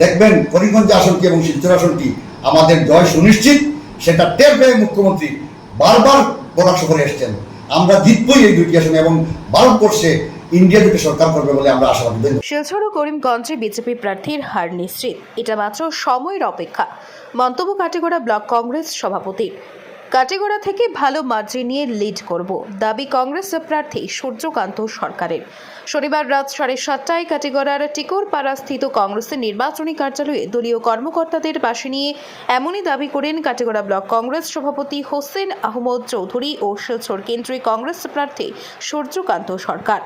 দেখবেন করিমগঞ্জ আসনটি এবং শিলচর আসনটি আমাদের জয় সুনিশ্চিত, সেটা টের পেয়ে মুখ্যমন্ত্রী বারবার বলা সফরে এসেছেন। আমরা জিতবই এই দুটি আসনে এবং ভারতবর্ষে ইন্ডিয়া দুটি সরকার করবে বলে আমরা আশাবাদী। শিলচর ও করিমগঞ্জে বিজেপি প্রার্থীর হার নিশ্চিত, এটা মাত্র সময়ের অপেক্ষা। মন্তব্য কাটিগড়া ব্লক কংগ্রেস সভাপতির। কাটিগড়া থেকে ভালো মার্জিন নিয়ে লিড করব, দাবি কংগ্রেস প্রার্থী সূর্যকান্ত সরকারের। শনিবার রাত 7:30টায় কাটিগড়ার টিকরপাড়া স্থিত কংগ্রেসের নির্বাচনী কার্যালয়ে দলীয় কর্মকর্তাদের পাশে নিয়ে এমনই দাবি করেন কাটিগড়া ব্লক কংগ্রেস সভাপতি হোসেন আহমদ চৌধুরী ও শিলচর কেন্দ্রীয় কংগ্রেস প্রার্থী সূর্যকান্ত সরকার।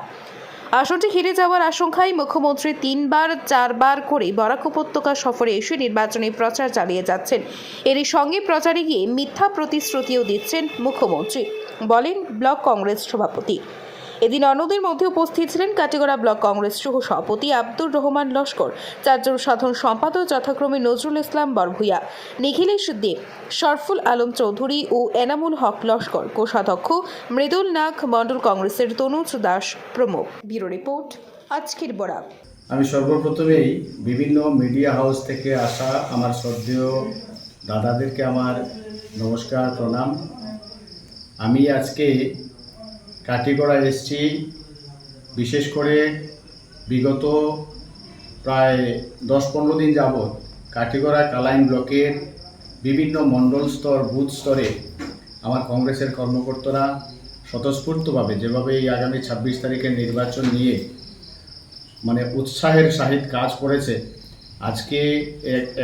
আসনটি হেরে যাওয়ার আশঙ্কায় মুখ্যমন্ত্রী 3-4বার করে বরাক উপত্যকা সফরে এসে নির্বাচনী প্রচার চালিয়ে যাচ্ছেন। এরই সঙ্গে প্রচারে গিয়ে মিথ্যা প্রতিশ্রুতিও দিচ্ছেন মুখ্যমন্ত্রী, বলেন ব্লক কংগ্রেস সভাপতি। এদিন অন্যদের মধ্যে উপস্থিত ছিলেন কাটিগড়া ব্লক কংগ্রেস সহ সভাপতি আব্দুর রহমান লস্কর, 4 জন সাধারণ সম্পাদক যথাক্রমে নজরুল ইসলাম বরভূয়া, নিখিলেশ দে, শরফুল আলম চৌধুরী ও এনামুল হক লস্কর, কোষাধ্যক্ষ মৃদুল নাগ, মণ্ডল কংগ্রেসের তনুজ দাস প্রমুখ। ব্যুরো রিপোর্ট, আজকের বরাক। আমি সর্বপ্রথমেই বিভিন্ন মিডিয়া হাউস থেকে আসা আমার শ্রদ্ধেয় দাদাদেরকে আমার নমস্কার, প্রণাম। আমি আজকে কাটিগড়া এসেছি বিশেষ করে বিগত প্রায় 10-15 দিন যাবৎ কাটিগড়া কালাইন ব্লকের বিভিন্ন মণ্ডল স্তর, বুথ স্তরে আমার কংগ্রেসের কর্মকর্তারা স্বতঃস্ফূর্তভাবে যেভাবে এই আগামী 26 তারিখের নির্বাচন নিয়ে মানে উৎসাহের সহিত কাজ করেছে। আজকে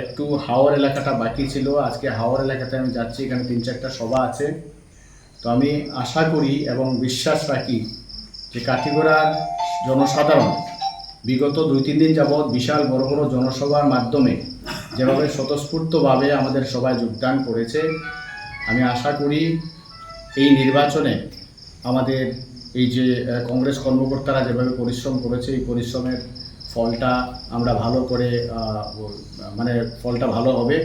একটু হাওড় এলাকাটা বাকি ছিল, আজকে হাওড় এলাকাতে আমি যাচ্ছি, এখানে 3-4টা সভা আছে। তো আমি আশা করি এবং বিশ্বাস রাখি যে কাটিগড়ার জনসাধারণ বিগত 2-3 দিন যাবৎ বিশাল বড় বড় জনসভার মাধ্যমে যেভাবে স্বতঃস্ফূর্তভাবে আমাদের সভায় যোগদান করেছে, আমি আশা করি এই নির্বাচনে আমাদের এই যে কংগ্রেস কর্মকর্তারা যেভাবে পরিশ্রম করেছে, এই পরিশ্রমের ফলটা আমরা ভালো করে মানে ফলটা ভালো হবে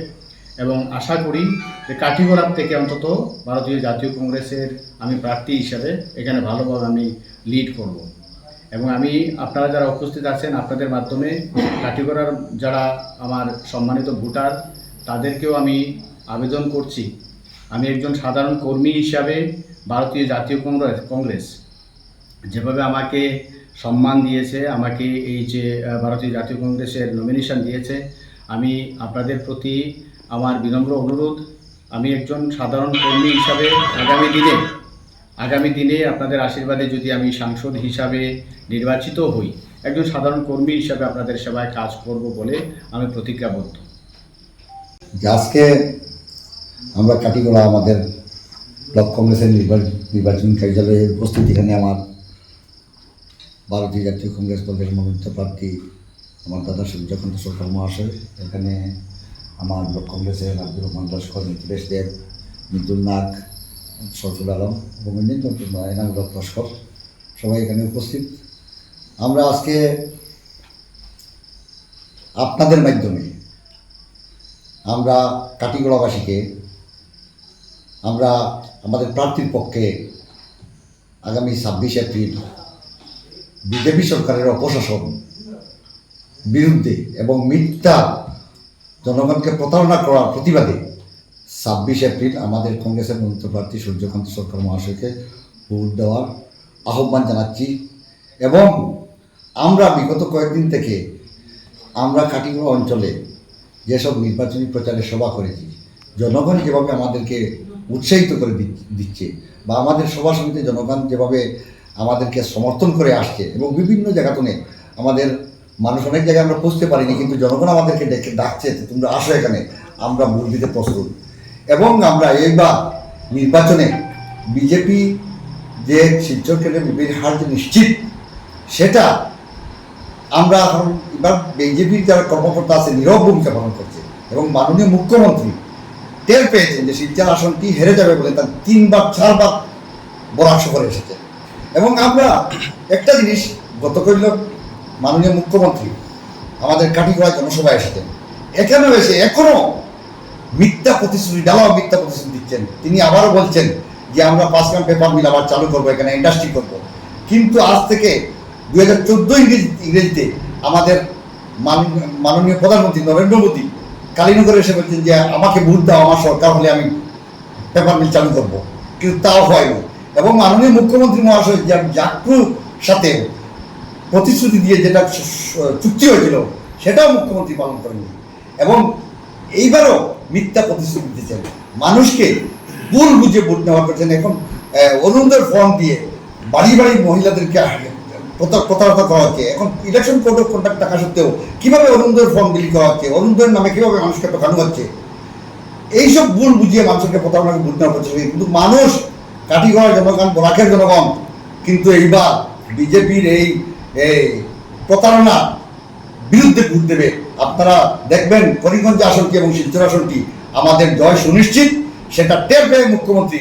এবং আশা করি যে কাটিগড়ার থেকে অন্তত ভারতীয় জাতীয় কংগ্রেসের আমি প্রার্থী হিসাবে এখানে ভালোভাবে আমি লিড করব। এবং আমি আপনারা যারা উপস্থিত আছেন আপনাদের মাধ্যমে কাটিগড়ার যারা আমার সম্মানিত ভোটার তাদেরকেও আমি আবেদন করছি, আমি একজন সাধারণ কর্মী হিসাবে ভারতীয় জাতীয় কংগ্রেস যেভাবে আমাকে সম্মান দিয়েছে, আমাকে এই যে ভারতীয় জাতীয় কংগ্রেসের নমিনেশন দিয়েছে, আমি আপনাদের প্রতি আমার বিনম্র অনুরোধ, আমি একজন সাধারণ কর্মী হিসাবে আগামী দিনে আপনাদের আশীর্বাদে যদি আমি সাংসদ হিসাবে নির্বাচিত হই, একজন সাধারণ কর্মী হিসাবে আপনাদের সেবায় কাজ করব বলে আমি প্রতিজ্ঞাবদ্ধ। আজকে আমরা কাটিগড়া আমাদের ব্লক কংগ্রেসের নির্বাচন কার্যালয়ে উপস্থিত। এখানে আমার ভারতীয় জাতীয় কংগ্রেস দলের মনোনীত প্রার্থী আমার দাদা সূর্যকান্ত সরকার মহাশয়, এখানে আমার ব্লক কংগ্রেসের আব্দুর রহমান লস্কর, নিখিলেশ দেব, মৃদুল নাগ, শরফুল আলম এবং এনামুল হক লস্কর সবাই এখানে উপস্থিত। আমরা আজকে আপনাদের মাধ্যমে আমরা কাটিগড়াবাসীকে আমরা আমাদের প্রার্থীর পক্ষে আগামী 26 এপ্রিল বিজেপি সরকারের অপশাসন বিরুদ্ধে এবং মিথ্যা জনগণকে প্রতারণা করার প্রতিবাদে 26 এপ্রিল আমাদের কংগ্রেসের মনোনীত প্রার্থী সূর্যকান্ত সরকার মহাশয়কে ভোট দেওয়ার আহ্বান জানাচ্ছি। এবং আমরা বিগত কয়েকদিন থেকে আমরা কাটিগড়া অঞ্চলে যেসব নির্বাচনী প্রচারের সভা করেছি, জনগণ যেভাবে আমাদেরকে উৎসাহিত করে দিচ্ছে বা আমাদের সভা সমিতি জনগণ যেভাবে আমাদেরকে সমর্থন করে আসছে এবং বিভিন্ন জায়গাতে আমাদের মানুষ অনেক জায়গায় আমরা পৌঁছতে পারিনি, কিন্তু জনগণ আমাদেরকে ডাকছে তোমরা আসো এখানে, আমরা ভোট দিতে প্রস্তুত। এবং আমরা এইবার নির্বাচনে বিজেপি যে শিলচর কেন্দ্রে বিজেপির হার যে নিশ্চিত, সেটা আমরা এখন এবার বিজেপির যারা কর্মকর্তা আছে নীরব ভূমিকা পালন করছে এবং মাননীয় মুখ্যমন্ত্রী টের পেয়েছেন যে শিলচর আসনটি হেরে যাবে বলে তার 3-4বার বরাক সফরে এসেছে। এবং আমরা একটা জিনিস গতকাল মাননীয় মুখ্যমন্ত্রী আমাদের কাটিগড়া জনসভায় এসেছেন, এখানেও এসে এখনও মিথ্যা প্রতিশ্রুতি মিথ্যা প্রতিশ্রুতি দিচ্ছেন। তিনি আবারও বলছেন যে আমরা 5 গ্রাম পেপার মিল আবার চালু করবো, এখানে ইন্ডাস্ট্রি করব। কিন্তু আজ থেকে 2014 ইংরেজিতে আমাদের মাননীয় প্রধানমন্ত্রী নরেন্দ্র মোদী কালীনগরে এসে বলছেন যে আমাকে ভোট দাও, আমার সরকার হলে আমি পেপার মিল চালু করবো, কিন্তু তাও হয়নি। এবং মাননীয় মুখ্যমন্ত্রী মহাশয় জাকরুর সাথে প্রতিশ্রুতি দিয়ে যেটা চুক্তি হয়েছিল সেটাও মুখ্যমন্ত্রী পালন করেননি, এবং এইবারও মিথ্যা প্রতিশ্রুতি দিচ্ছেন, মানুষকে ভুল বুঝে ভোট নেওয়া করছেন। এখন অরুণোদয়ের ফর্ম দিয়ে বাড়ি বাড়ি মহিলাদেরকে প্রতারণা করা হচ্ছে। এখন ইলেকশন কোড অফ কন্ডাক্ট থাকা সত্ত্বেও কীভাবে অরুণোদয়ের ফর্ম বিলি করা হচ্ছে, অরুণোদয়ের নামে কীভাবে মানুষকে ঠকানো হচ্ছে, এইসব ভুল বুঝিয়ে মানুষকে প্রতারণাকে ভোট নেওয়া করছে। কিন্তু মানুষ, কাটিগড় জনগণ, বরাকের জনগণ কিন্তু এইবার বিজেপির এই প্রতারণা বিরুদ্ধে ভোট দেবে। আপনারা দেখবেন করিমগঞ্জ আসনটি এবং শিলচর আসনটি আমাদের জয় সুনিশ্চিত, সেটা টের পেয়ে মুখ্যমন্ত্রী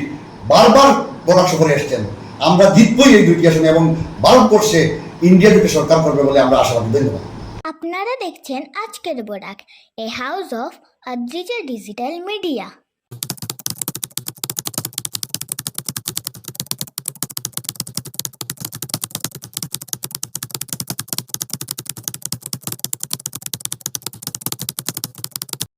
বারবার বরাক সফরে এসছেন। আমরা জিতবই এই দুটি আসনে এবং ভারতবর্ষে ইন্ডিয়া জুটে সরকার করবে বলে আমরা আশাবাদী। ধন্যবাদ। আপনারা দেখছেন আজকের Barak, a house of Adrija digital media.